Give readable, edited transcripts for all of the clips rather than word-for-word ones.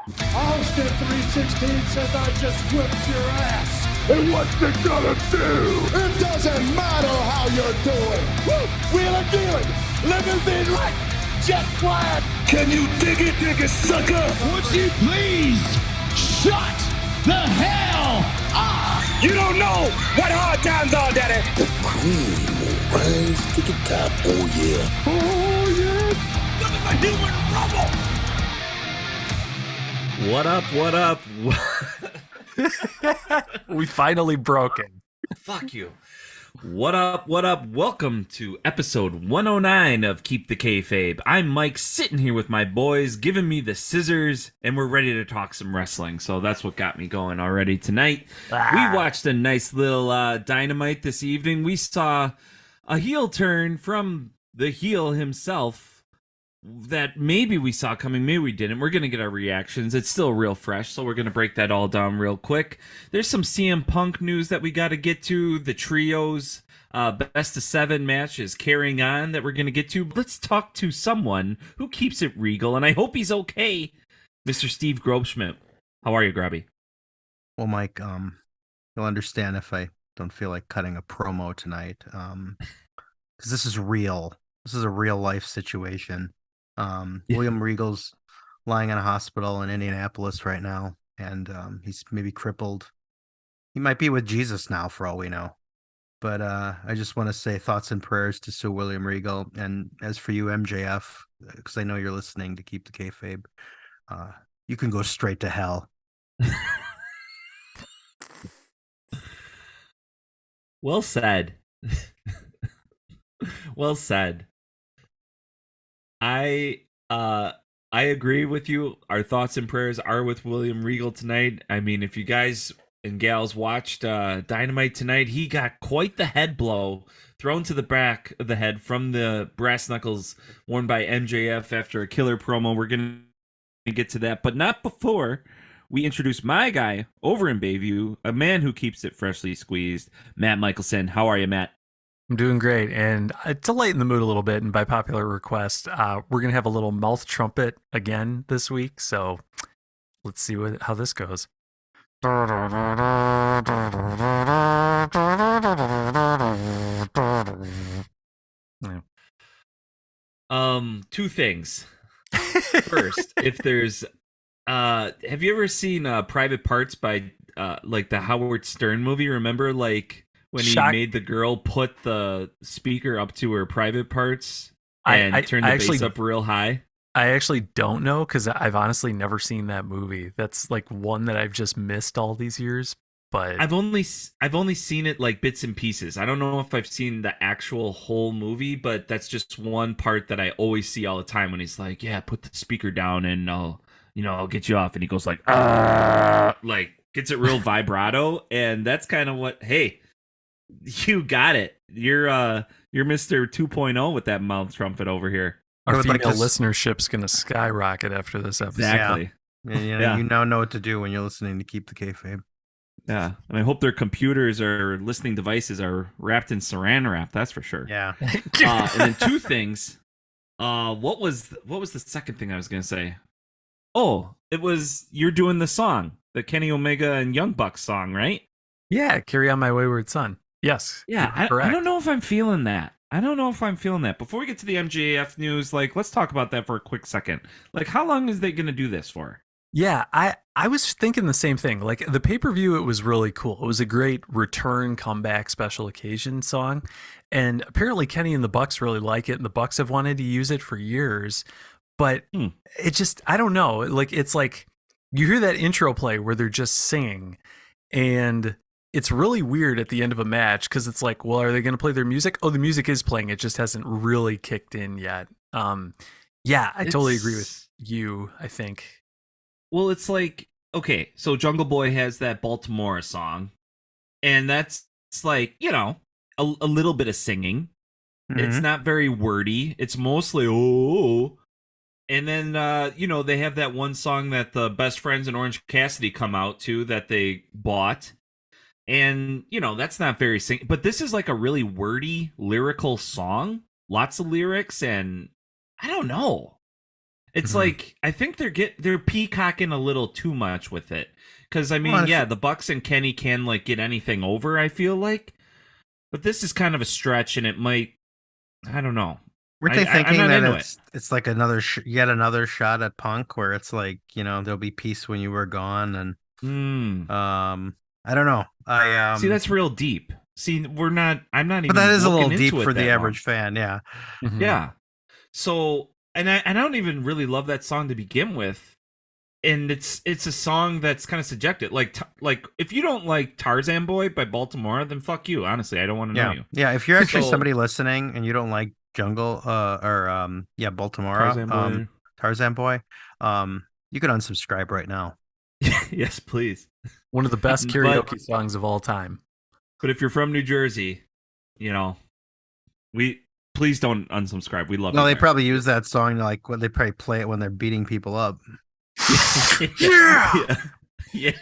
Austin 316 says I just whipped your ass. And what's it gonna do? It doesn't matter how you're doing. Woo! Wheeling, dealing, limousine right, jet flying. Can you dig it, sucker? Would you please shut the hell up? You don't know what hard times are, Daddy. The cream will rise to the top, oh yeah. Oh, yeah. Look at the human rubble. What up? What up? We finally broke it. Fuck you. What up? What up? Welcome to episode 109 of Keep the Kayfabe. I'm Mike, sitting here with my boys, giving me the scissors, and we're ready to talk some wrestling. So that's what got me going already tonight. We watched a nice little Dynamite this evening. We saw a heel turn from the heel himself that maybe we saw coming, maybe we didn't. We're going to get our reactions. It's still real fresh, so we're going to break that all down real quick. There's some CM Punk news that we got to get to. The trios best of 7 match is carrying on that we're going to get to. Let's talk to someone who keeps it regal, and I hope he's okay. Mr. Steve Grobschmidt. How are you, Grubby? Well, Mike, you'll understand if I don't feel like cutting a promo tonight, because this is real. This is a real life situation. William Regal's lying in a hospital in Indianapolis right now, and he's maybe crippled. He might be with Jesus now, for all we know. But I just want to say thoughts and prayers to Sir William Regal. And as for you, MJF, because I know you're listening to Keep the Kayfabe, you can go straight to hell. Well said. Well said. I agree with you. Our thoughts and prayers are with William Regal tonight. I mean, if you guys and gals watched Dynamite tonight, he got quite the head blow thrown to the back of the head from the brass knuckles worn by MJF after a killer promo. We're going to get to that, but not before we introduce my guy over in Bayview, a man who keeps it freshly squeezed, Matt Michelson. How are you, Matt? I'm doing great, and to lighten the mood a little bit, and by popular request, we're going to have a little mouth trumpet again this week, so let's see how this goes. Two things. First, if there's have you ever seen Private Parts by like the Howard Stern movie? Remember, like when he made the girl put the speaker up to her private parts and turn the bass up real high? I actually don't know, because I've honestly never seen that movie. That's like one that I've just missed all these years. But I've only seen it like bits and pieces. I don't know if I've seen the actual whole movie, but that's just one part that I always see all the time when he's like, "Yeah, put the speaker down and I'll get you off." And he goes like, "Ah," like gets it real vibrato, and that's kind of what. Hey, you got it. You're Mr. 2.0 with that mouth trumpet over here. Our female listenership's going to skyrocket after this episode. Exactly. Yeah. You now know what to do when you're listening to Keep the Kayfabe. Yeah, and I hope their computers or listening devices are wrapped in saran wrap. That's for sure. Yeah. And then two things. What was the second thing I was going to say? Oh, it was you're doing the song, the Kenny Omega and Young Bucks song, right? Yeah, Carry On My Wayward Son. Yes. Yeah, I don't know if I'm feeling that. Before we get to the MJF news, like, let's talk about that for a quick second. Like, how long is they going to do this for? Yeah, I was thinking the same thing. Like, the pay-per-view, it was really cool. It was a great return comeback special occasion song. And apparently Kenny and the Bucks really like it, and the Bucks have wanted to use it for years. But it just, I don't know. Like, it's like you hear that intro play where they're just singing, and it's really weird at the end of a match, because it's like, well, are they going to play their music? Oh, the music is playing. It just hasn't really kicked in yet. Yeah, I totally agree with you, I think. Well, it's like, okay, so Jungle Boy has that Baltimore song, and that's like, a little bit of singing. Mm-hmm. It's not very wordy. It's mostly, oh. And then, they have that one song that the Best Friends and Orange Cassidy come out to that they bought. And, that's not very but this is like a really wordy, lyrical song. Lots of lyrics, and I don't know. It's Mhm. like I think they're peacocking a little too much with it. Because I mean, Well, yeah, the Bucks and Kenny can like get anything over. I feel like, but this is kind of a stretch, and it might. I don't know. weren't they I'm thinking not that into it. it's like another yet another shot at Punk, where it's like, there'll be peace when you were gone, and Hmm. I don't know. See, that's real deep. See, we're not. I'm not but even that is a little looking deep into it for the that long. average fan. Yeah. Mhm. Yeah. So, and I don't even really love that song to begin with. And it's a song that's kind of subjective. Like if you don't like Tarzan Boy by Baltimore, then fuck you. Honestly, I don't want to know Yeah. you. Yeah. If you're actually So- somebody listening and you don't like Jungle, Baltimore, Tarzan Boy. Tarzan Boy, you can unsubscribe right now. Yes, please. One of the best But- karaoke songs of all time. But if you're from New Jersey, we please don't unsubscribe. We love No, you they there. probably use that song like when they probably play it when they're beating people up. Yeah. Yeah.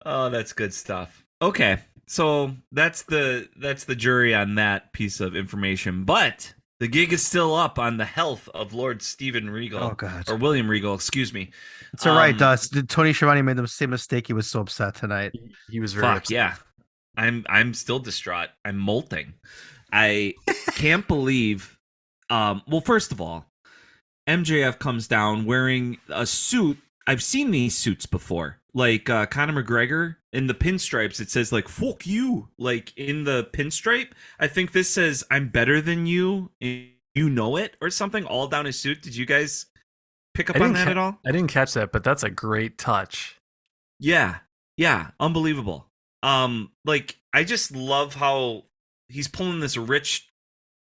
Oh, that's good stuff. Okay. So that's the jury on that piece of information. But the gig is still up on the health of Lord Stephen Regal. Oh, God. Or William Regal, excuse me. It's all right. Tony Schiavone made the same mistake. He was so upset tonight. He was very Fuck upset. yeah. I'm still distraught. I'm molting. I can't believe well, first of all, MJF comes down wearing a suit. I've seen these suits before. Like Conor McGregor in the pinstripes, it says like "fuck you" like in the pinstripe. I think this says "I'm better than you." And you know it or something all down his suit. Did you guys pick up on that at all? I didn't catch that, but that's a great touch. Yeah. Yeah. Unbelievable. Like I just love how he's pulling this rich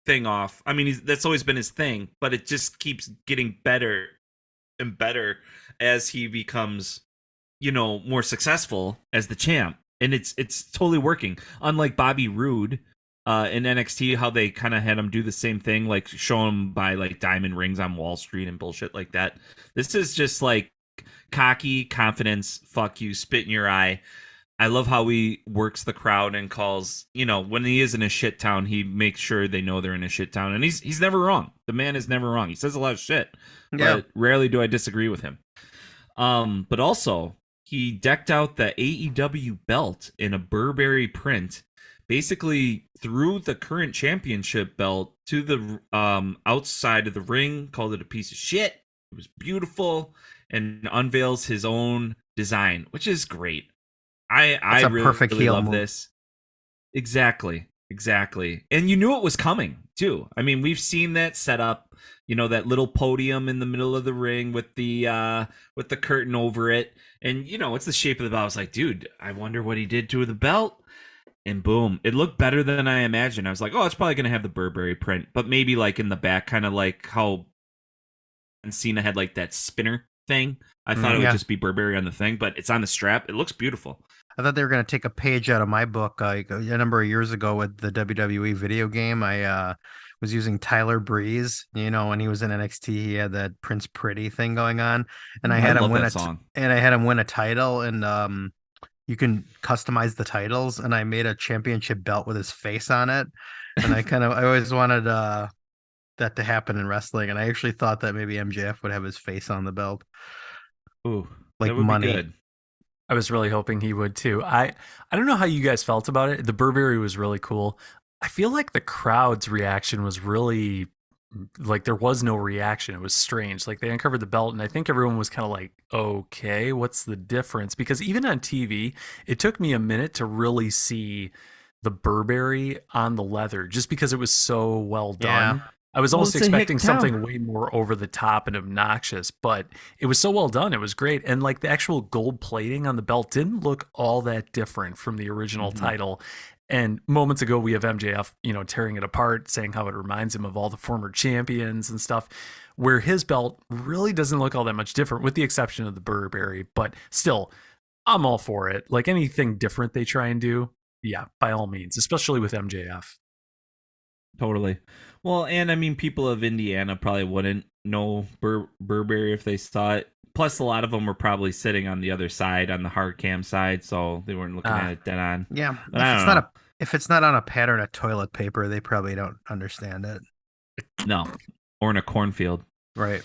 thing off. I mean, that's always been his thing, but it just keeps getting better and better as he becomes, more successful as the champ. And it's totally working. Unlike Bobby Roode in NXT, how they kind of had him do the same thing, like show him by like diamond rings on Wall Street and bullshit like that. This is just like cocky confidence, fuck you, spit in your eye. I love how he works the crowd and calls, when he is in a shit town, he makes sure they know they're in a shit town. And he's never wrong. The man is never wrong. He says a lot of shit, Yeah. but rarely do I disagree with him. But also, he decked out the AEW belt in a Burberry print, basically threw the current championship belt to the outside of the ring, called it a piece of shit. It was beautiful, and unveils his own design, which is great. I a really, perfect really heel love move. this. Exactly. And you knew it was coming too. I mean, we've seen that set up, that little podium in the middle of the ring with the curtain over it. And it's the shape of the belt. I was like, dude, I wonder what he did to the belt. And boom, it looked better than I imagined. I was like, oh, it's probably gonna have the Burberry print, but maybe like in the back, kind of like how Cena had like that spinner thing. I thought it would Yeah. just be Burberry on the thing, but it's on the strap. It looks beautiful. I thought they were going to take a page out of my book like a number of years ago with the WWE video game. I was using Tyler Breeze, when he was in NXT, he had that Prince Pretty thing going on, and I had him love win that song. and I had him win a title, and you can customize the titles, and I made a championship belt with his face on it, and I always wanted that to happen in wrestling, and I actually thought that maybe MJF would have his face on the belt, Ooh, like that would money. be good. I was really hoping he would too. I don't know how you guys felt about it. The Burberry was really cool. I feel like the crowd's reaction was really like there was no reaction. It was strange. Like they uncovered the belt and I think everyone was kind of like, okay, what's the difference? Because even on TV, it took me a minute to really see the Burberry on the leather just because it was so well done. Yeah. I was Well, almost it's a hick expecting something town. way more over the top and obnoxious, but it was so well done. It was great. And like the actual gold plating on the belt didn't look all that different from the original title. And moments ago, we have MJF, tearing it apart, saying how it reminds him of all the former champions and stuff, where his belt really doesn't look all that much different, with the exception of the Burberry. But still, I'm all for it. Like anything different they try and do, yeah, by all means, especially with MJF. Totally. Well, and I mean, people of Indiana probably wouldn't know Burberry if they saw it. Plus, a lot of them were probably sitting on the other side, on the hard cam side, so they weren't looking at it dead on. Yeah, But I don't know. if it's not on a pattern of toilet paper, they probably don't understand it. No, or in a cornfield. Right.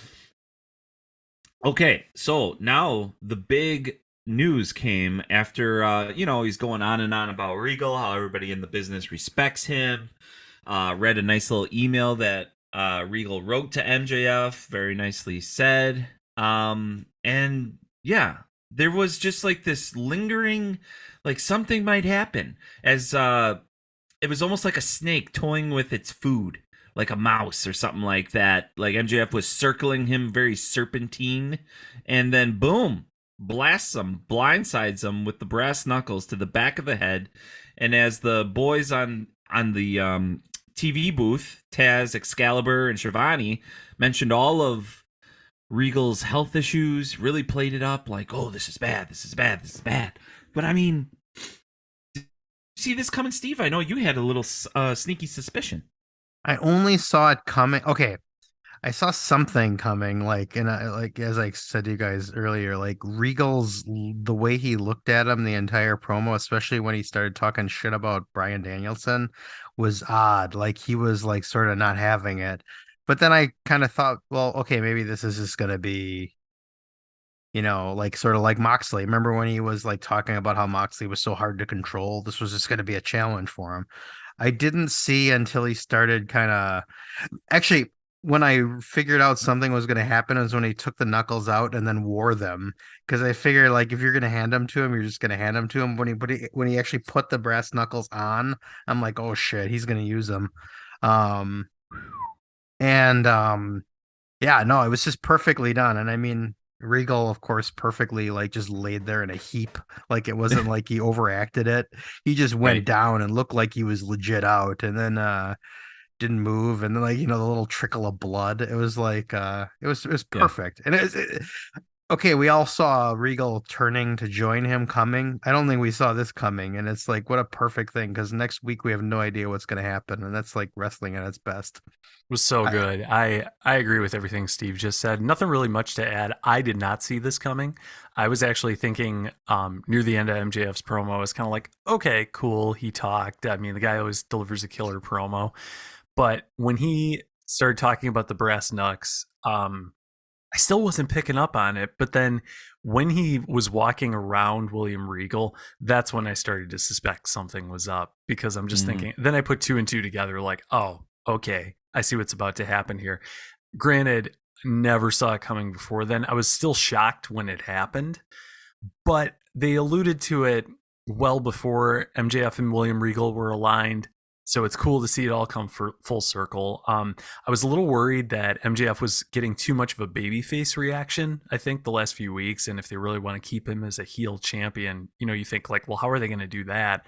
Okay, so now the big news came after he's going on and on about Regal, how everybody in the business respects him. Read a nice little email that Regal wrote to MJF, very nicely said. And yeah, there was just like this lingering, like something might happen, as it was almost like a snake toying with its food, like a mouse or something like that. Like MJF was circling him very serpentine, and then boom, blasts him, blindsides him with the brass knuckles to the back of the head. And as the boys on the TV booth, Taz, Excalibur, and Shivani mentioned all of Regal's health issues, really played it up like, oh, this is bad, this is bad, this is bad. But I mean, see this coming, Steve? I know you had a little sneaky suspicion. I only saw it coming. Okay, I saw something coming, like, and like as I said to you guys earlier, like Regal's the way he looked at him the entire promo, especially when he started talking shit about Bryan Danielson, was odd. Like he was like sort of not having it. But then I kind of thought, well, okay, maybe this is just gonna be, like sort of like Moxley. Remember when he was like talking about how Moxley was so hard to control? This was just gonna be a challenge for him. I didn't see until he started kind of actually when I figured out something was going to happen is when he took the knuckles out and then wore them, because I figured like if you're going to hand them to him, you're just going to hand them to him. When he actually put the brass knuckles on, I'm like, oh shit, he's going to use them. Um, and yeah, no, it was just perfectly done. And I mean, Regal, of course, perfectly like just laid there in a heap. Like it wasn't like he overacted it. He just went Right. down and looked like he was legit out, and then didn't move, and then like the little trickle of blood. It was like it was Yeah. perfect. And okay, we all saw Regal turning to join him coming. I don't think we saw this coming, and it's like what a perfect thing, because next week we have no idea what's going to happen, and that's like wrestling at its best. Was so good. I agree with everything Steve just said. Nothing really much to add. I did not see this coming. I was actually thinking near the end of MJF's promo, I was kind of like, okay, cool. He talked. I mean, the guy always delivers a killer promo. But when he started talking about the brass knucks, I still wasn't picking up on it. But then when he was walking around William Regal, that's when I started to suspect something was up, because I'm just thinking, then I put two and two together like, oh, okay, I see what's about to happen here. Granted, never saw it coming before then. I was still shocked when it happened, but they alluded to it well before MJF and William Regal were aligned. So it's cool to see it all come for full circle. I was a little worried that MJF was getting too much of a babyface reaction, I think, the last few weeks. And if they really want to keep him as a heel champion, you think like, well, how are they going to do that?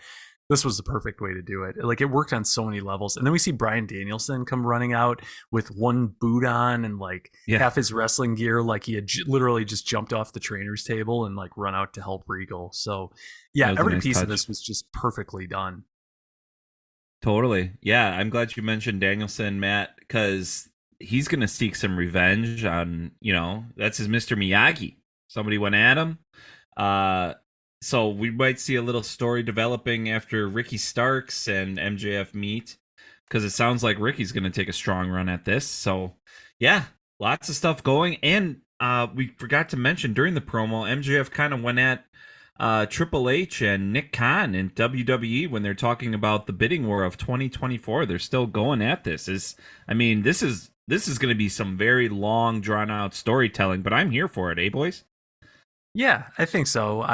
This was the perfect way to do it. Like it worked on so many levels. And then we see Bryan Danielson come running out with one boot on and like half his wrestling gear, like he had literally just jumped off the trainer's table and like run out to help Regal. So yeah, every piece of this was just perfectly done. Totally. Yeah, I'm glad you mentioned Danielson, Matt, because he's going to seek some revenge on, that's his Mr. Miyagi. Somebody went at him. So we might see a little story developing after Ricky Starks and MJF meet, because it sounds like Ricky's going to take a strong run at this. So, yeah, lots of stuff going. And we forgot to mention during the promo, MJF kind of went at Triple H and Nick Khan in WWE when they're talking about the bidding war of 2024. They're still going at this. This is going to be some very long, drawn out storytelling, but I'm here for it, eh, boys? Yeah, I think so.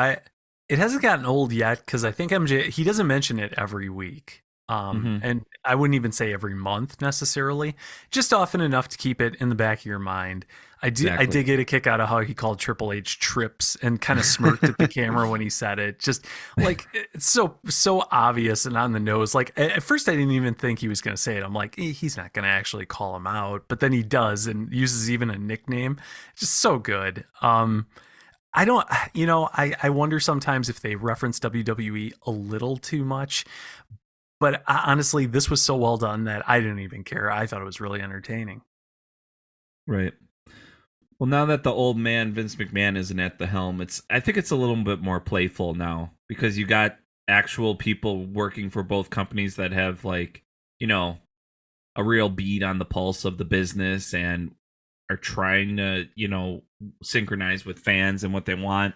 It hasn't gotten old yet, because I think he doesn't mention it every week. And I wouldn't even say every month necessarily, just often enough to keep it in the back of your mind. I did get a kick out of how he called Triple H trips and kind of smirked at the camera when he said it. Just like it's so obvious and on the nose. Like at first I didn't even think he was going to say it. I'm like, he's not going to actually call him out, but then he does and uses even a nickname. Just so good. I don't, I wonder sometimes if they reference WWE a little too much. But honestly, this was so well done that I didn't even care. I thought it was really entertaining. Right. Well, now that the old man Vince McMahon isn't at the helm, I think it's a little bit more playful now, because you got actual people working for both companies that have like, a real beat on the pulse of the business and are trying to, synchronize with fans and what they want.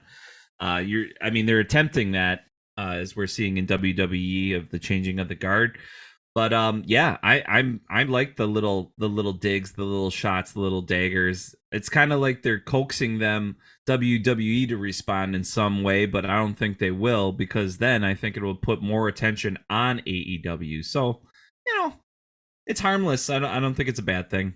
They're attempting that, as we're seeing in WWE of the changing of the guard. But yeah, I like the little digs, the little shots, the little daggers. It's kind of like they're coaxing them WWE to respond in some way, but I don't think they will, because then I think it will put more attention on AEW. So, it's harmless. I don't think it's a bad thing.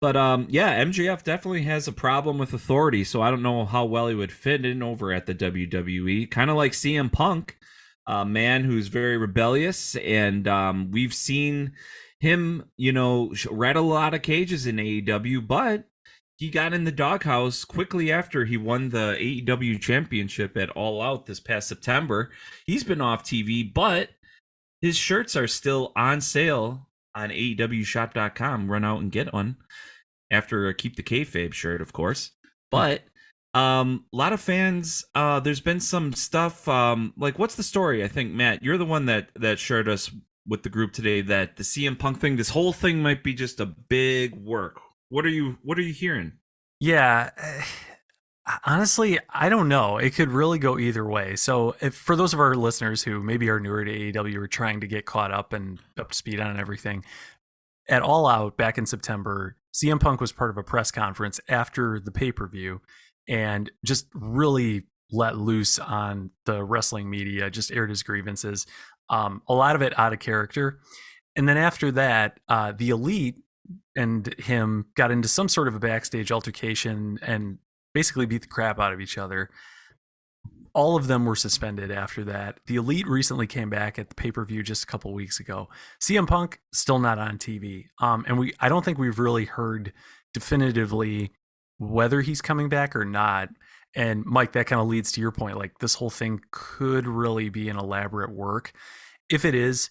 But yeah, MJF definitely has a problem with authority, so I don't know how well he would fit in over at the WWE. Kind of like CM Punk, a man who's very rebellious, and we've seen him, rattle a lot of cages in AEW, but he got in the doghouse quickly after he won the AEW championship at All Out this past September. He's been off TV, but his shirts are still on sale on AEWshop.com. Run out and get one after a Keep the Kayfabe shirt, of course. But a lot of fans, there's been some stuff, like, what's the story? I think, Matt, you're the one that shared us with the group today that the CM Punk thing, this whole thing might be just a big work. What are you hearing? Yeah. Honestly, I don't know. It could really go either way. So, for those of our listeners who maybe are newer to AEW or trying to get caught up and up to speed on everything, at All Out back in September, CM Punk was part of a press conference after the pay-per-view and just really let loose on the wrestling media, just aired his grievances, a lot of it out of character. And then after that, the Elite and him got into some sort of a backstage altercation and basically beat the crap out of each other. All of them were suspended after that. The Elite recently came back at the pay-per-view just a couple weeks ago. CM Punk still not on TV. And I don't think we've really heard definitively whether he's coming back or not. And Mike, that kind of leads to your point. Like, this whole thing could really be an elaborate work. If it is,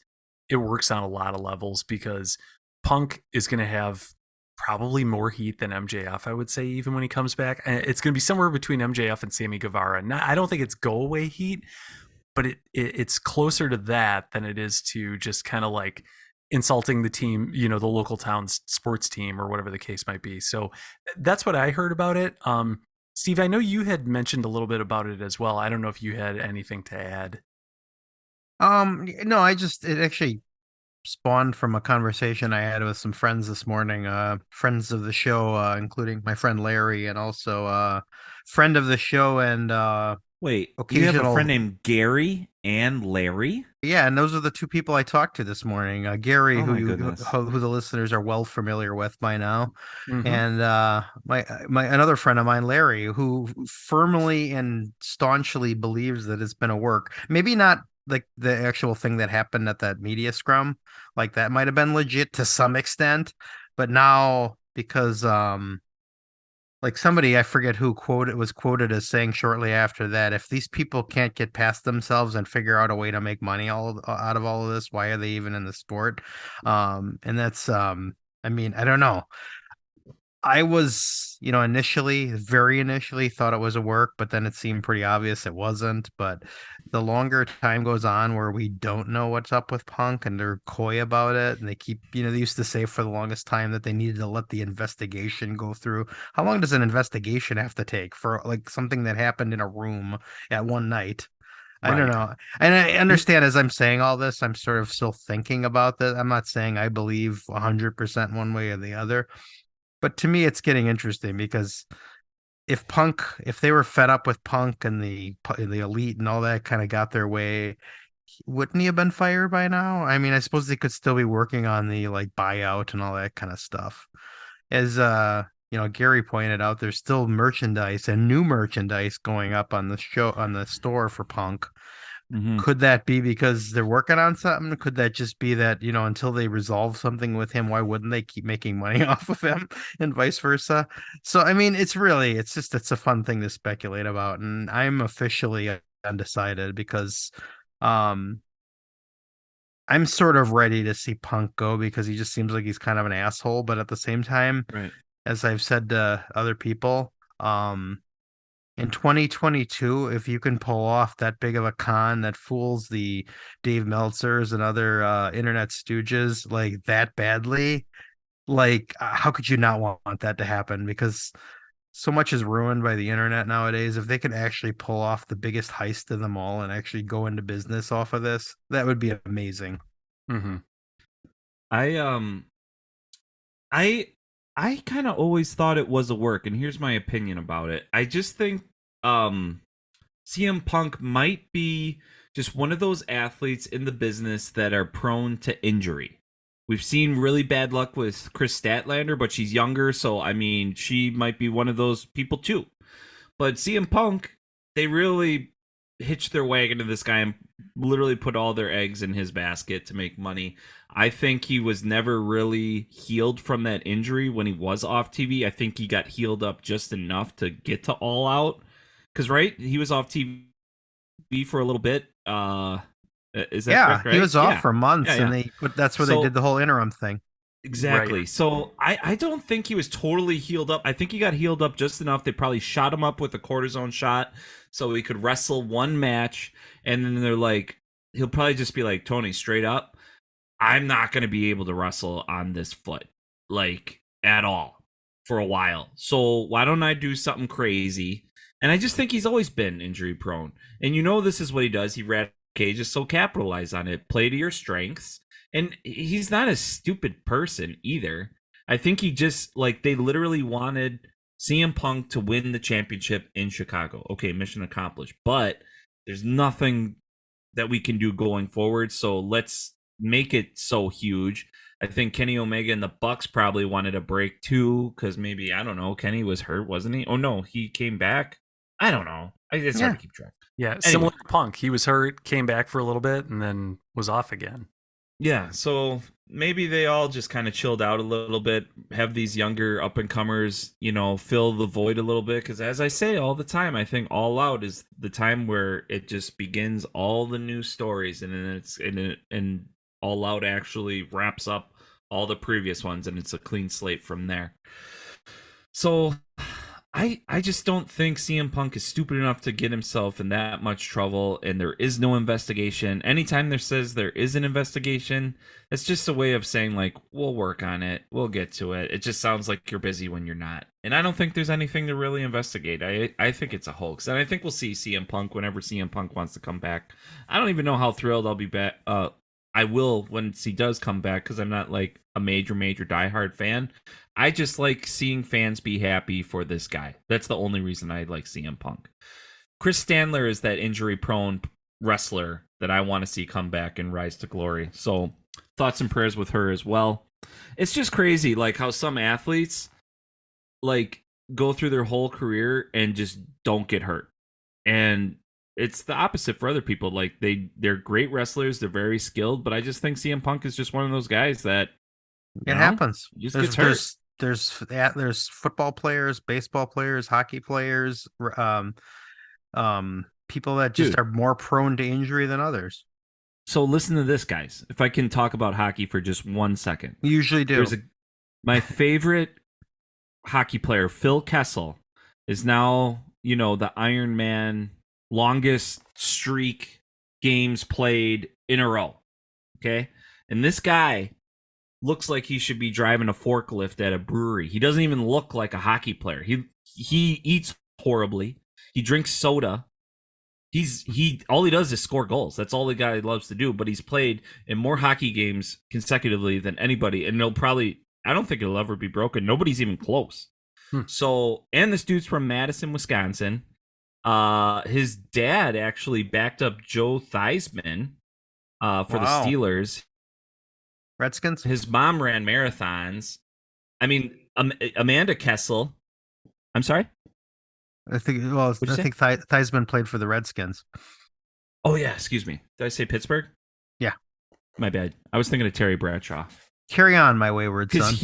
it works on a lot of levels, because Punk is going to have probably more heat than MJF, I would say, even when he comes back. It's going to be somewhere between MJF and Sammy Guevara. I don't think it's go away heat, but it's closer to that than it is to just kind of like insulting the team, the local town's sports team or whatever the case might be. So that's what I heard about it. Steve, I know you had mentioned a little bit about it as well. I don't know if you had anything to add. No, it actually spawned from a conversation I had with some friends this morning, friends of the show, including my friend Larry, and also friend of the show and Wait, you have a friend named Gary and Larry? Yeah, and those are the two people I talked to this morning. Gary, Oh, who the listeners are well familiar with by now, and my another friend of mine, Larry, who firmly and staunchly believes that it's been a work. Maybe not like the actual thing that happened at that media scrum, like that might have been legit to some extent, but now because like somebody, I forget who was quoted as saying shortly after that, if these people can't get past themselves and figure out a way to make money out of all of this, why are they even in the sport? And that's I don't know. I was, very initially thought it was a work, but then it seemed pretty obvious it wasn't. But the longer time goes on where we don't know what's up with Punk and they're coy about it, and they keep, they used to say for the longest time that they needed to let the investigation go through. How long does an investigation have to take for like something that happened in a room at one night? I don't know. And I understand as I'm saying all this, I'm sort of still thinking about that. I'm not saying I believe 100% one way or the other. But to me, it's getting interesting because if they were fed up with Punk and the Elite and all that kind of got their way, wouldn't he have been fired by now? I mean, I suppose they could still be working on the like buyout and all that kind of stuff. As Gary pointed out, there's still merchandise and new merchandise going up on the store for Punk. Mm-hmm. Could that be because they're working on something? Could that just be that, until they resolve something with him, why wouldn't they keep making money off of him and vice versa? So, I mean, it's a fun thing to speculate about. And I'm officially undecided because I'm sort of ready to see Punk go because he just seems like he's kind of an asshole. But at the same time, right, as I've said to other people, In 2022, if you can pull off that big of a con that fools the Dave Meltzers and other internet stooges like that badly, like how could you not want that to happen? Because so much is ruined by the internet nowadays. If they could actually pull off the biggest heist of them all and actually go into business off of this, that would be amazing. Mm-hmm. I I I kind of always thought it was a work, and here's my opinion about it. I just think CM Punk might be just one of those athletes in the business that are prone to injury. We've seen really bad luck with Chris Statlander, but she's younger, so I mean, she might be one of those people too. But CM Punk, they really hitched their wagon to this guy and literally put all their eggs in his basket to make money. I think he was never really healed from that injury when he was off TV. I think he got healed up just enough to get to All Out. Because, right, he was off TV for a little bit. Is that correct, right? He was off for months, and that's where they did the whole interim thing. Exactly. Right. So I don't think he was totally healed up. I think he got healed up just enough. They probably shot him up with a cortisone shot so he could wrestle one match. And then they're like, he'll probably just be like, Tony, straight up, I'm not going to be able to wrestle on this foot, like, at all for a while. So why don't I do something crazy? And I just think he's always been injury prone. And you know this is what he does. He rat cages, so capitalize on it. Play to your strengths. And he's not a stupid person either. I think he just, like, they literally wanted CM Punk to win the championship in Chicago. Okay, mission accomplished. But there's nothing that we can do going forward, so let's make it so huge. I think Kenny Omega and the Bucks probably wanted a break too, because maybe, I don't know, Kenny was hurt, wasn't he? Oh, no, he came back. I don't know. It's hard to keep track. Yeah, Anyway. similar to Punk. He was hurt, came back for a little bit, and then was off again. Yeah, so maybe they all just kind of chilled out a little bit, have these younger up-and-comers, fill the void a little bit, because as I say all the time, I think All Out is the time where it just begins all the new stories, and then and All Out actually wraps up all the previous ones, and it's a clean slate from there. So I just don't think CM Punk is stupid enough to get himself in that much trouble, and there is no investigation. Anytime there says there is an investigation, that's just a way of saying, like, we'll work on it, we'll get to it. It just sounds like you're busy when you're not. And I don't think there's anything to really investigate. I think it's a hoax, and I think we'll see CM Punk whenever CM Punk wants to come back. I don't even know how thrilled I'll be back. I will once he does come back, because I'm not like a major diehard fan. I just like seeing fans be happy for this guy. That's the only reason I like CM Punk. Chris Standler is that injury-prone wrestler that I want to see come back and rise to glory. So thoughts and prayers with her as well. It's just crazy, like how some athletes like go through their whole career and just don't get hurt. And it's the opposite for other people. Like they're great wrestlers, they're very skilled, but I just think CM Punk is just one of those guys that happens. Just gets hurt. There's football players, baseball players, hockey players, people that just are more prone to injury than others. So listen to this, guys. If I can talk about hockey for just 1 second. You usually do. My favorite hockey player, Phil Kessel, is now, the Iron Man longest streak games played in a row. Okay? And this guy looks like he should be driving a forklift at a brewery. He doesn't even look like a hockey player. He eats horribly. He drinks soda. All he does is score goals. That's all the guy loves to do. But he's played in more hockey games consecutively than anybody, and I don't think it'll ever be broken. Nobody's even close. So, and this dude's from Madison, Wisconsin. His dad actually backed up Joe Theismann for the Steelers. Redskins. His mom ran marathons. I mean, Amanda Kessel. I'm sorry? I think Theismann played for the Redskins. Oh, yeah. Excuse me. Did I say Pittsburgh? Yeah. My bad. I was thinking of Terry Bradshaw. Carry on, my wayward son.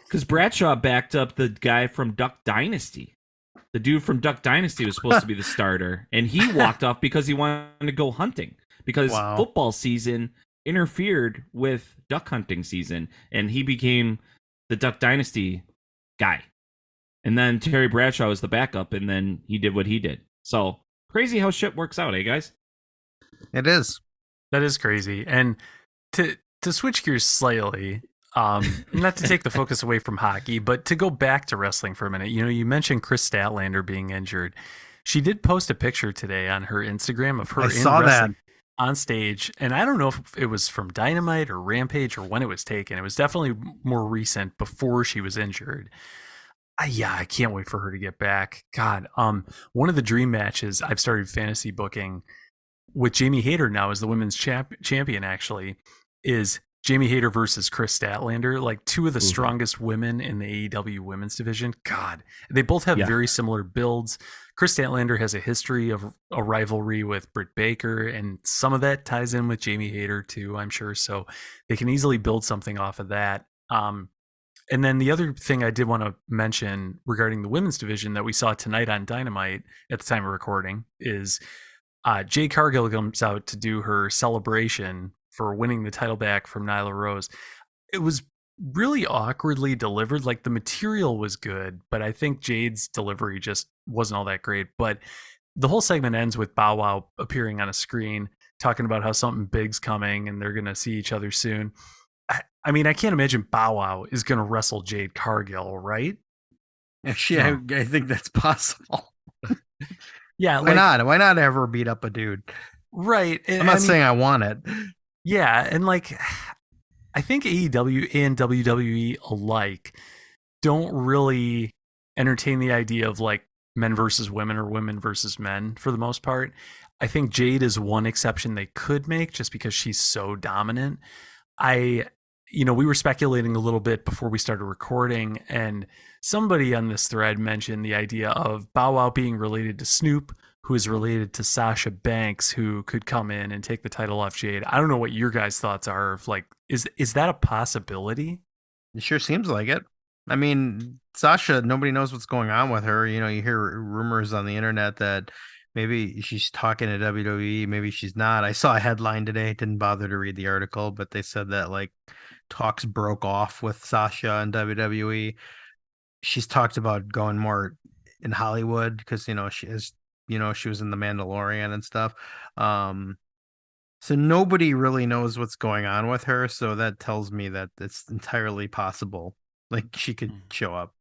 Because Bradshaw backed up the guy from Duck Dynasty. The dude from Duck Dynasty was supposed to be the starter, and he walked off because he wanted to go hunting. Because football season interfered with duck hunting season, and he became the Duck Dynasty guy. And then Terry Bradshaw was the backup, and then he did what he did. So crazy how shit works out, guys? It is. That is crazy. And to switch gears slightly, not to take the focus away from hockey, but to go back to wrestling for a minute. You mentioned Chris Statlander being injured. She did post a picture today on her Instagram of her I in saw wrestling that. on stage. And I don't know if it was from Dynamite or Rampage or when it was taken. It was definitely more recent, before she was injured. I can't wait for her to get back. God, one of the dream matches I've started fantasy booking with Jamie Hayter now as the women's champion, actually, is Jamie Hayter versus Chris Statlander, like two of the strongest women in the AEW women's division. God, they both have very similar builds. Chris Statlander has a history of a rivalry with Britt Baker, and some of that ties in with Jamie Hayter too, I'm sure. So they can easily build something off of that. And then the other thing I did want to mention regarding the women's division that we saw tonight on Dynamite at the time of recording is Jade Cargill comes out to do her celebration for winning the title back from Nyla Rose. It was really awkwardly delivered. Like, the material was good, but I think Jade's delivery just wasn't all that great. But the whole segment ends with Bow Wow appearing on a screen, talking about how something big's coming and they're going to see each other soon. I mean, I can't imagine Bow Wow is going to wrestle Jade Cargill, right? Actually, I think that's possible. Yeah. Why not? Why not ever beat up a dude? Right. I'm not saying I want it. Yeah. And like, I think AEW and WWE alike don't really entertain the idea of like men versus women or women versus men for the most part. I think Jade is one exception they could make just because she's so dominant. We were speculating a little bit before we started recording, and somebody on this thread mentioned the idea of Bow Wow being related to Snoop, who is related to Sasha Banks, who could come in and take the title off Jade. I don't know what your guys' thoughts are of like, is that a possibility? It sure seems like it. I mean, Sasha, nobody knows what's going on with her. You hear rumors on the internet that maybe she's talking to WWE, maybe she's not. I saw a headline today, didn't bother to read the article, but they said that like talks broke off with Sasha and WWE. She's talked about going more in Hollywood because she is, she was in The Mandalorian and stuff. So nobody really knows what's going on with her. So that tells me that it's entirely possible. Like, she could show up.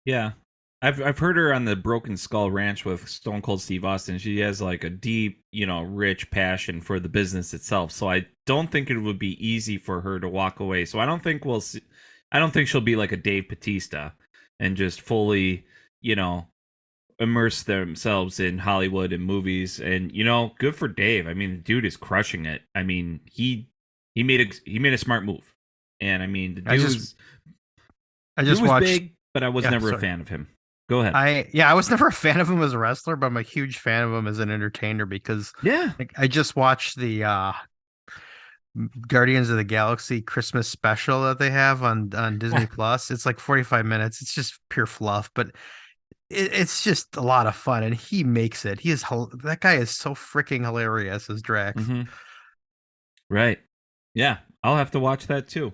Yeah. I've heard her on the Broken Skull Ranch with Stone Cold Steve Austin. She has like a deep, rich passion for the business itself. So I don't think it would be easy for her to walk away. So I don't think we'll see. I don't think she'll be like a Dave Bautista and just fully, immerse themselves in Hollywood and movies. And good for Dave. I mean, the dude is crushing it. I mean, he made a smart move. And I mean, the dude I just watched big, but I was never a fan of him. Go ahead. I was never a fan of him as a wrestler, but I'm a huge fan of him as an entertainer because I just watched the Guardians of the Galaxy Christmas special that they have on Disney Plus. It's like 45 minutes. It's just pure fluff, but it's just a lot of fun, and he makes it. That guy is so freaking hilarious as Drax. Mm-hmm. Right. Yeah, I'll have to watch that too.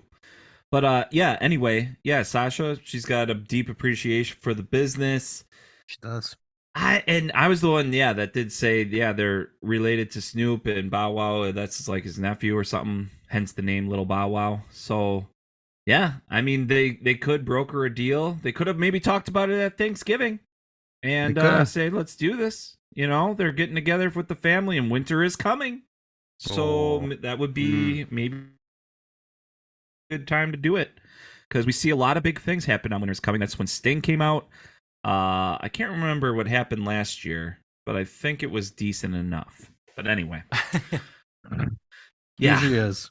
But anyway, Sasha, she's got a deep appreciation for the business. She does. I was the one, that did say, they're related to Snoop and Bow Wow. That's like his nephew or something, hence the name Little Bow Wow. So, I mean, they could broker a deal. They could have maybe talked about it at Thanksgiving and say, let's do this. They're getting together with the family and winter is coming. So that would be maybe good time to do it, because we see a lot of big things happen on Winter's Coming. That's when Sting came out. I can't remember what happened last year, but I think it was decent enough. But anyway. Usually is.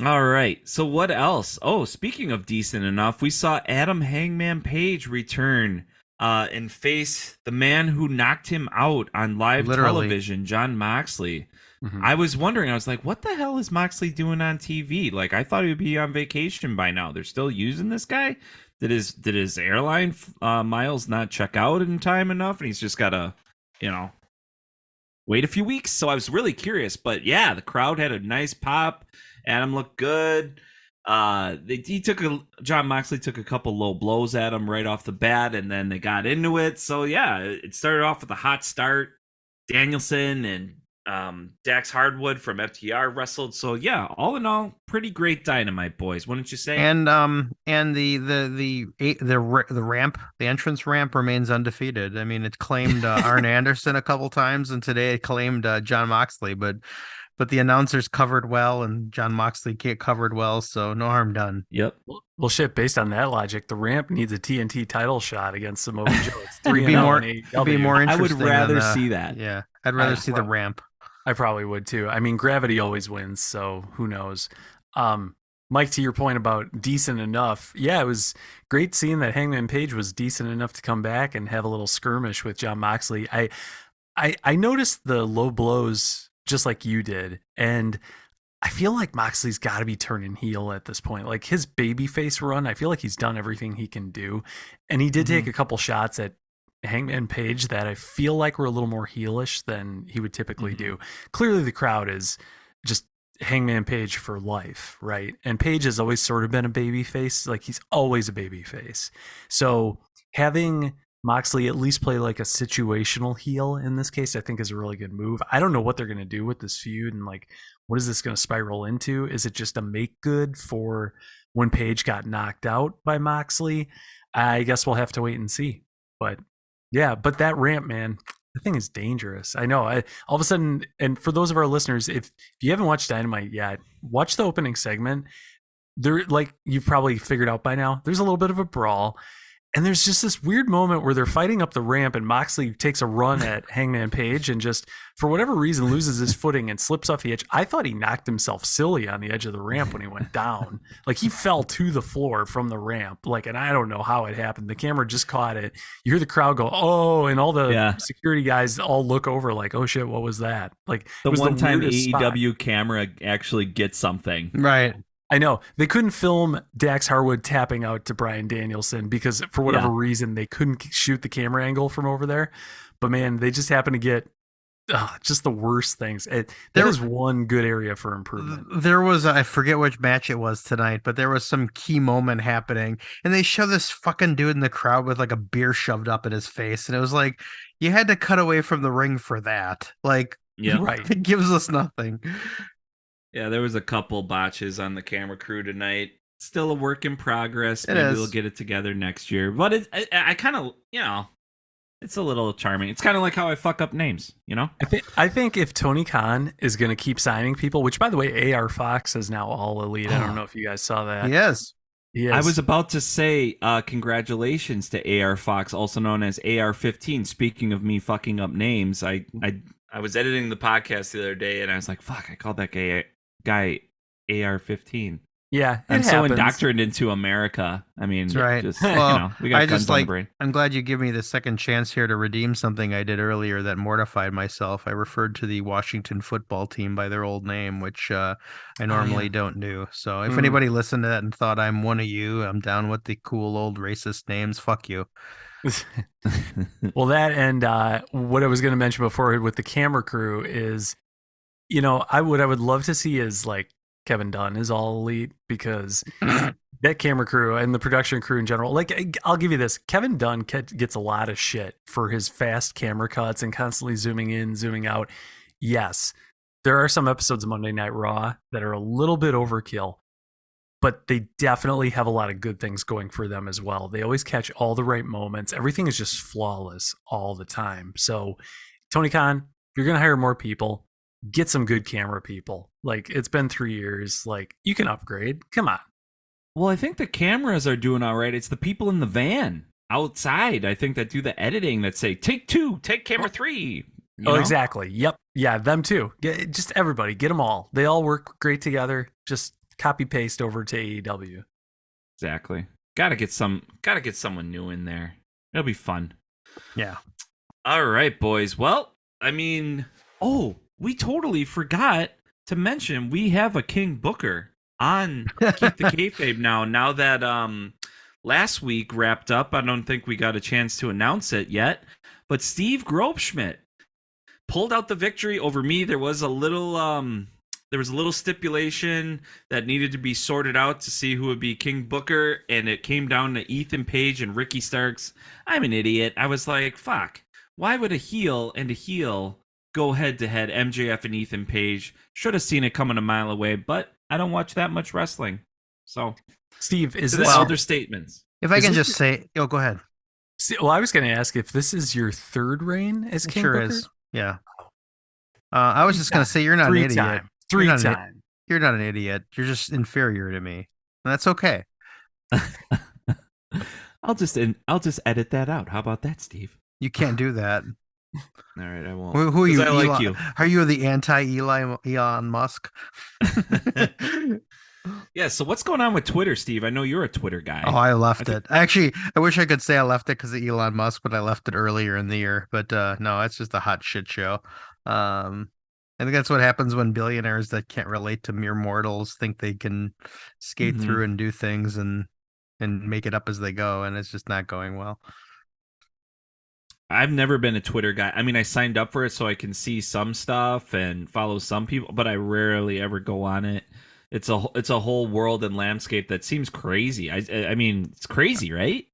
All right. So what else? Oh, speaking of decent enough, we saw Adam Hangman Page return and face the man who knocked him out on live television, Jon Moxley. Mm-hmm. I was wondering, I was like, what the hell is Moxley doing on TV? Like, I thought he would be on vacation by now. They're still using this guy? Did his airline miles not check out in time enough? And he's just got to, wait a few weeks? So I was really curious. But yeah, the crowd had a nice pop. Adam looked good. John Moxley took a couple low blows at him right off the bat, and then they got into it. So yeah, it started off with a hot start. Danielson and Dax Hardwood from FTR wrestled. So yeah, all in all, pretty great Dynamite, boys. Wouldn't you say? And the ramp, the entrance ramp remains undefeated. I mean, it claimed Arn Anderson a couple times, and today it claimed John Moxley, but the announcers covered well, and John Moxley covered well, so no harm done. Yep. Well, shit. Based on that logic, the ramp needs a TNT title shot against Samoa Joe. It's It'd be more interesting. I would rather see that. Yeah, I'd rather see the ramp. I probably would too. I mean, gravity always wins, so who knows? Mike, to your point about decent enough, yeah, it was great seeing that Hangman Page was decent enough to come back and have a little skirmish with John Moxley. I noticed the low blows just like you did, and I feel like Moxley's got to be turning heel at this point. Like his babyface run, I feel like he's done everything he can do, and he did take a couple shots at Hangman Page that I feel like were a little more heelish than he would typically do. Clearly, the crowd is just Hangman Page for life, right? And Page has always sort of been a baby face. Like he's always a baby face. So having Moxley at least play like a situational heel in this case, I think is a really good move. I don't know what they're going to do with this feud and like, what is this going to spiral into? Is it just a make good for when Page got knocked out by Moxley? I guess we'll have to wait and see. But yeah, but that ramp, man, the thing is dangerous. I know. All of a sudden, and for those of our listeners, if you haven't watched Dynamite yet, watch the opening segment. There, like you've probably figured out by now, there's a little bit of a brawl. And there's just this weird moment where they're fighting up the ramp and Moxley takes a run at Hangman Page and just, for whatever reason, loses his footing and slips off the edge. I thought he knocked himself silly on the edge of the ramp when he went down. Like he fell to the floor from the ramp. Like, and I don't know how it happened. The camera just caught it. You hear the crowd go, oh, and all the security guys all look over like, oh shit, what was that? Like the one time AEW camera actually gets something. Right. I know they couldn't film Dax Harwood tapping out to Bryan Danielson because for whatever reason they couldn't shoot the camera angle from over there. But man, they just happen to get just the worst things. There is one good area for improvement. There was, I forget which match it was tonight, but there was some key moment happening and they show this fucking dude in the crowd with like a beer shoved up in his face. And it was like, you had to cut away from the ring for that. Like, right. It gives us nothing. Yeah, there was a couple botches on the camera crew tonight. Still a work in progress. Maybe we'll get it together next year. But I kind of, it's a little charming. It's kind of like how I fuck up names, I think if Tony Khan is going to keep signing people, which by the way, AR Fox is now all elite. I don't know if you guys saw that. Yes. I was about to say congratulations to AR Fox, also known as AR-15. Speaking of me fucking up names, I was editing the podcast the other day and I was like, fuck, I called that guy AR-15. Yeah, I'm so indoctrinated into America. I mean, that's right. Just, well, we got guns on the brain. I'm glad you give me the second chance here to redeem something I did earlier that mortified myself. I referred to the Washington football team by their old name, which I normally don't do. So if anybody listened to that and thought I'm one of you, I'm down with the cool old racist names. Fuck you. Well, that and what I was going to mention before with the camera crew is, what I would love to see is like Kevin Dunn is all elite because that camera crew and the production crew in general, like I'll give you this, Kevin Dunn gets a lot of shit for his fast camera cuts and constantly zooming in, zooming out. Yes, there are some episodes of Monday Night Raw that are a little bit overkill, but they definitely have a lot of good things going for them as well. They always catch all the right moments. Everything is just flawless all the time. So Tony Khan, if you're going to hire more people, get some good camera people. Like it's been 3 years. Like you can upgrade. Come on. Well, I think the cameras are doing all right. It's the people in the van outside, I think, that do the editing that say, take 2, take camera 3. Exactly. Yep. Yeah, them too. Just everybody, get them all. They all work great together. Just copy paste over to AEW. Exactly. Gotta get someone new in there. It'll be fun. Yeah. All right, boys. Well, I mean, we totally forgot to mention we have a King Booker on Keep the Kayfabe now. Now that last week wrapped up, I don't think we got a chance to announce it yet, but Steve Grobschmidt pulled out the victory over me. There was a little there was a little stipulation that needed to be sorted out to see who would be King Booker, and it came down to Ethan Page and Ricky Starks. I'm an idiot. I was like, fuck. Why would a heel and a heel go head to head? MJF and Ethan Page. Should have seen it coming a mile away, but I don't watch that much wrestling. So, Steve, is to this the elder statements? If I Is can this just say, oh, go ahead. Well, I was going to ask if this is your third reign as It King sure Booker? is. Yeah. I was just going to say, you're not an Three idiot. time. Three You're not an- time. You're not an idiot. You're just inferior to me. And that's okay. I'll just edit that out. How about that, Steve? You can't do that. All right, I won't. Who are 'Cause you? I like Elon? you. Are you the Elon Musk? Yeah. So what's going on with Twitter, Steve? I know you're a Twitter guy. Oh, I left think- it. Actually, I wish I could say I left it because of Elon Musk, but I left it earlier in the year. But no, it's just a hot shit show. I think that's what happens when billionaires that can't relate to mere mortals think they can skate Mhm. through and do things and make it up as they go, and it's just not going well. I've never been a Twitter guy. I mean, I signed up for it so I can see some stuff and follow some people, but I rarely ever go on it. It's a whole world and landscape that seems crazy. I mean, it's crazy, right?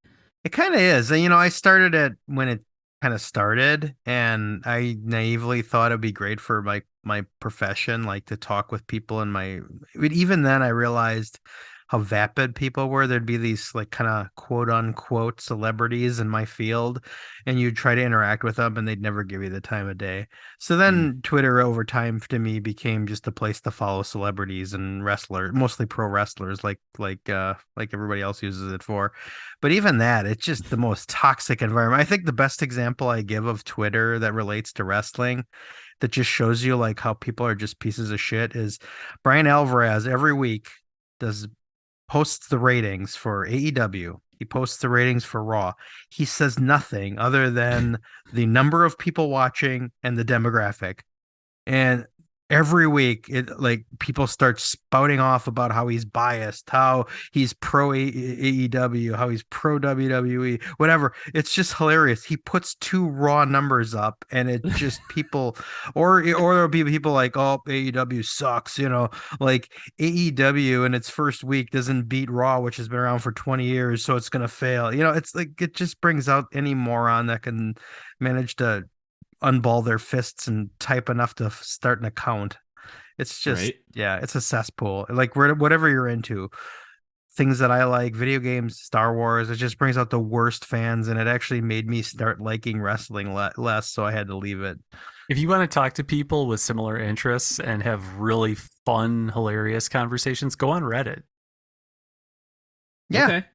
It kind of is. And, you know, I started it when it kind of started, and I naively thought it'd be great for my profession, like to talk with people in my. But even then, I realized how vapid people were. There'd be these like kind of quote unquote celebrities in my field, and you'd try to interact with them, and they'd never give you the time of day. So then Twitter over time to me became just a place to follow celebrities and wrestlers, mostly pro wrestlers, like everybody else uses it for. But even that, it's just the most toxic environment. I think the best example I give of Twitter that relates to wrestling, that just shows you like how people are just pieces of shit, is Brian Alvarez every week posts the ratings for AEW. He posts the ratings for Raw. He says nothing other than the number of people watching and the demographic. And every week, it like people start spouting off about how he's biased, how he's pro AEW, how he's pro WWE, whatever. It's just hilarious. He puts two Raw numbers up, and it just people, or there'll be people like, oh, AEW sucks, you know, like AEW in its first week doesn't beat Raw, which has been around for 20 years, so it's gonna fail. You know, it's like it just brings out any moron that can manage to unball their fists and type enough to start an account. It's just Right. Yeah, it's a cesspool. Like whatever you're into, things that I like, video games, Star Wars, it just brings out the worst fans, and it actually made me start liking wrestling less, so I had to leave it. If you want to talk to people with similar interests and have really fun, hilarious conversations, go on Reddit. Yeah, Okay.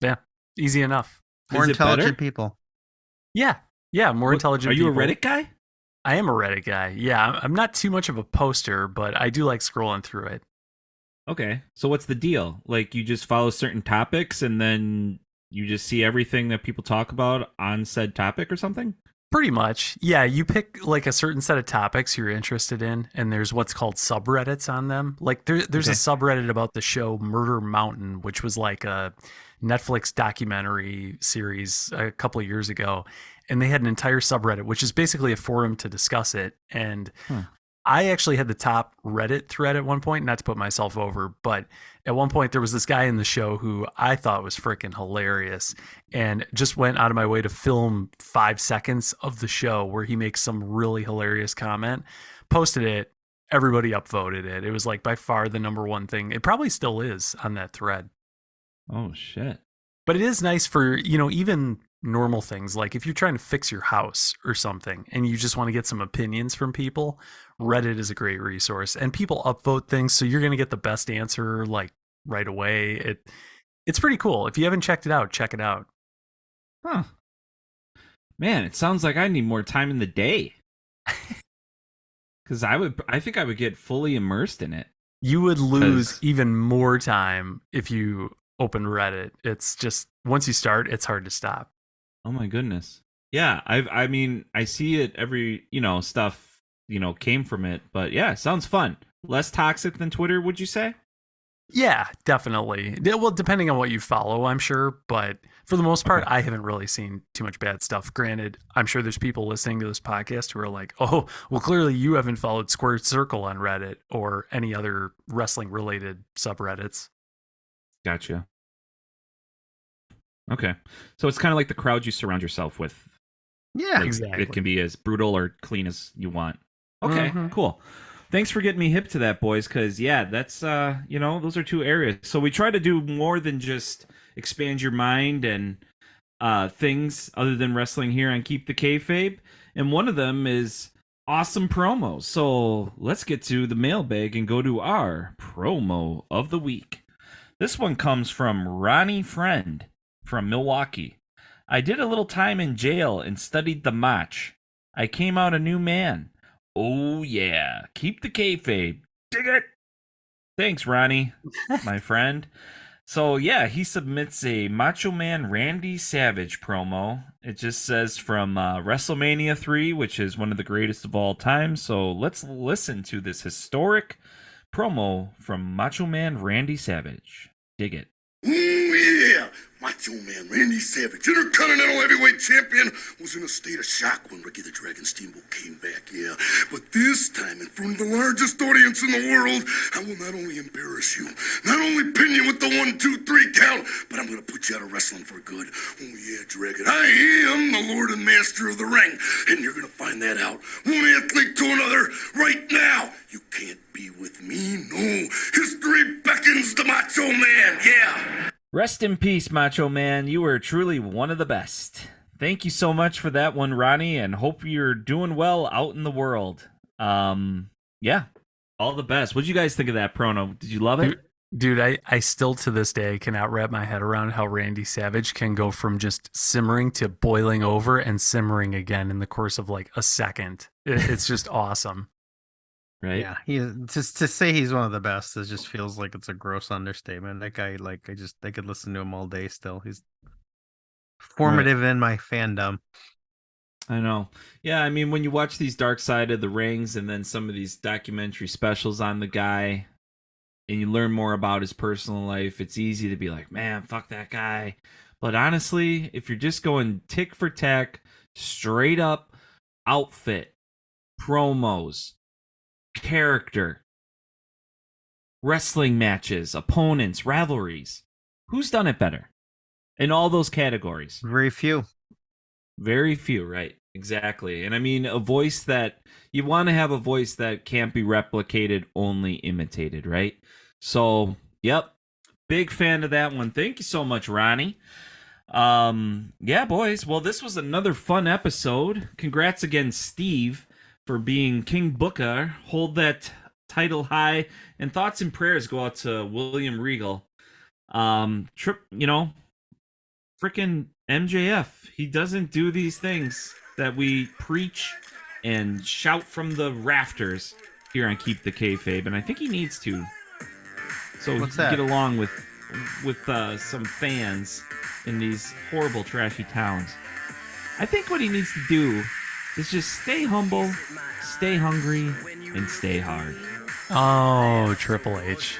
Yeah, easy enough. more Is it intelligent better? people. Yeah, more intelligent Are you people. a Reddit guy? I am a Reddit guy. Yeah, I'm not too much of a poster, but I do like scrolling through it. Okay. So what's the deal? Like you just follow certain topics and then you just see everything that people talk about on said topic or something? Pretty much. Yeah, you pick like a certain set of topics you're interested in, and there's what's called subreddits on them. Like there's Okay. a subreddit about the show Murder Mountain, which was like a Netflix documentary series a couple of years ago. And they had an entire subreddit, which is basically a forum to discuss it. And I actually had the top Reddit thread at one point, not to put myself over, but at one point there was this guy in the show who I thought was freaking hilarious and just went out of my way to film 5 seconds of the show where he makes some really hilarious comment, posted it, everybody upvoted it. It was like by far the number one thing. It probably still is on that thread. Oh shit. But it is nice for, even normal things. Like if you're trying to fix your house or something and you just want to get some opinions from people, Reddit is a great resource. And people upvote things, so you're going to get the best answer like right away. It's pretty cool. If you haven't checked it out, check it out. Huh. Man, it sounds like I need more time in the day. Cuz I think I would get fully immersed in it. You would lose 'Cause- even more time if you open Reddit. It's just once you start, it's hard to stop. Oh my goodness. Yeah, I mean, I see it every, stuff, came from it, but yeah, sounds fun. Less toxic than Twitter, would you say? Yeah, definitely. Well, depending on what you follow, I'm sure. But for the most part, Okay. I haven't really seen too much bad stuff. Granted, I'm sure there's people listening to this podcast who are like, oh, well, clearly you haven't followed Square Circle on Reddit or any other wrestling related subreddits. Gotcha. Okay. So it's kind of like the crowd you surround yourself with. Yeah. Like, Exactly. it can be as brutal or clean as you want. Okay, Mhm. cool. Thanks for getting me hip to that, boys, because, yeah, that's, those are two areas. So we try to do more than just expand your mind and things other than wrestling here on Keep the Kayfabe. And one of them is awesome promos. So let's get to the mailbag and go to our promo of the week. This one comes from Ronnie Friend from Milwaukee. I did a little time in jail and studied the match. I came out a new man. Oh, yeah. Keep the kayfabe. Dig it. Thanks, Ronnie, my friend. So, yeah, he submits a Macho Man Randy Savage promo. It just says from WrestleMania 3, which is one of the greatest of all time. So, let's listen to this historic promo from Macho Man Randy Savage. Dig it. Ooh, yeah. Macho Man Randy Savage, Intercontinental Heavyweight Champion, was in a state of shock when Ricky the Dragon Steamboat came back, yeah. But this time, in front of the largest audience in the world, I will not only embarrass you, not only pin you with the 1, 2, 3 count, but I'm going to put you out of wrestling for good. Oh, yeah, Dragon, I am the Lord and Master of the Ring, and you're going to find that out, one athlete to another, right now. You can't be with me, no. History beckons the Macho Man, yeah. Rest in peace, Macho Man. You were truly one of the best. Thank you so much for that one, Ronnie, and hope you're doing well out in the world. Yeah, all the best. What did you guys think of that promo? Did you love it? Dude, I still to this day cannot wrap my head around how Randy Savage can go from just simmering to boiling over and simmering again in the course of like a second. It's just awesome. Right? Yeah, he just to say he's one of the best. It just feels like it's a gross understatement. That guy, I could listen to him all day. Still, he's formative in my fandom. I know. Yeah, I mean, when you watch these Dark Side of the Rings and then some of these documentary specials on the guy, and you learn more about his personal life, it's easy to be like, man, fuck that guy. But honestly, if you're just going tick for tack, straight up outfit, promos, character, wrestling matches, opponents, rivalries, who's done it better in all those categories? Very few. Very few, right? Exactly. And I mean, a voice that you want to have a voice that can't be replicated, only imitated, right? So, yep. Big fan of that one. Thank you so much, Ronnie. Yeah, boys. Well, this was another fun episode. Congrats again, Steve, for being King Booker. Hold that title high. And thoughts and prayers go out to William Regal. Freaking MJF. He doesn't do these things that we preach and shout from the rafters here on Keep the Kayfabe, and I think he needs to. So What's he can that? get along with some fans in these horrible, trashy towns. I think what he needs to do is just stay humble, stay hungry, and stay hard. Oh, Triple H.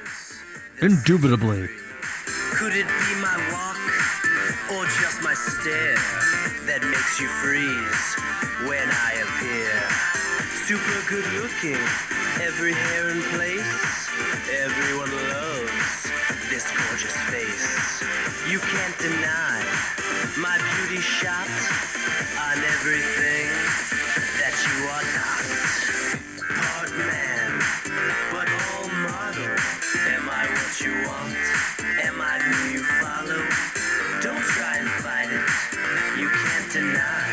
Indubitably. Could it be my walk or just my stare that makes you freeze when I appear? Super good looking, every hair in place. Everyone loves this gorgeous face. You can't deny my beauty shot on everything that you are not. Part man, but all model. Am I what you want? Am I who you follow? Don't try and fight it. You can't deny.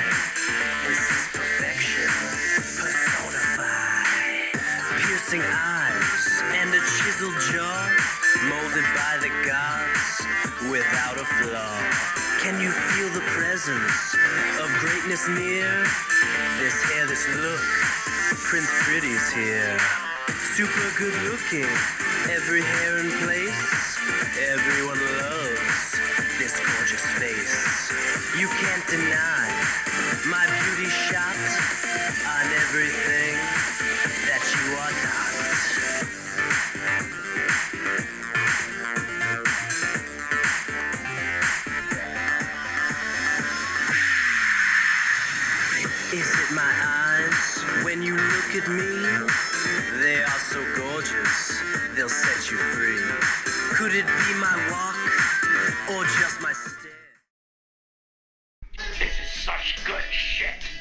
This is perfection personified. Piercing eyes and a chiseled jaw, molded by the gods without a flaw. Can you feel the presence of greatness near? This hair, this look, Prince Pretty's here. Super good looking, every hair in place. Everyone loves this gorgeous face. You can't deny my beauty shot on everything that you are not. shit.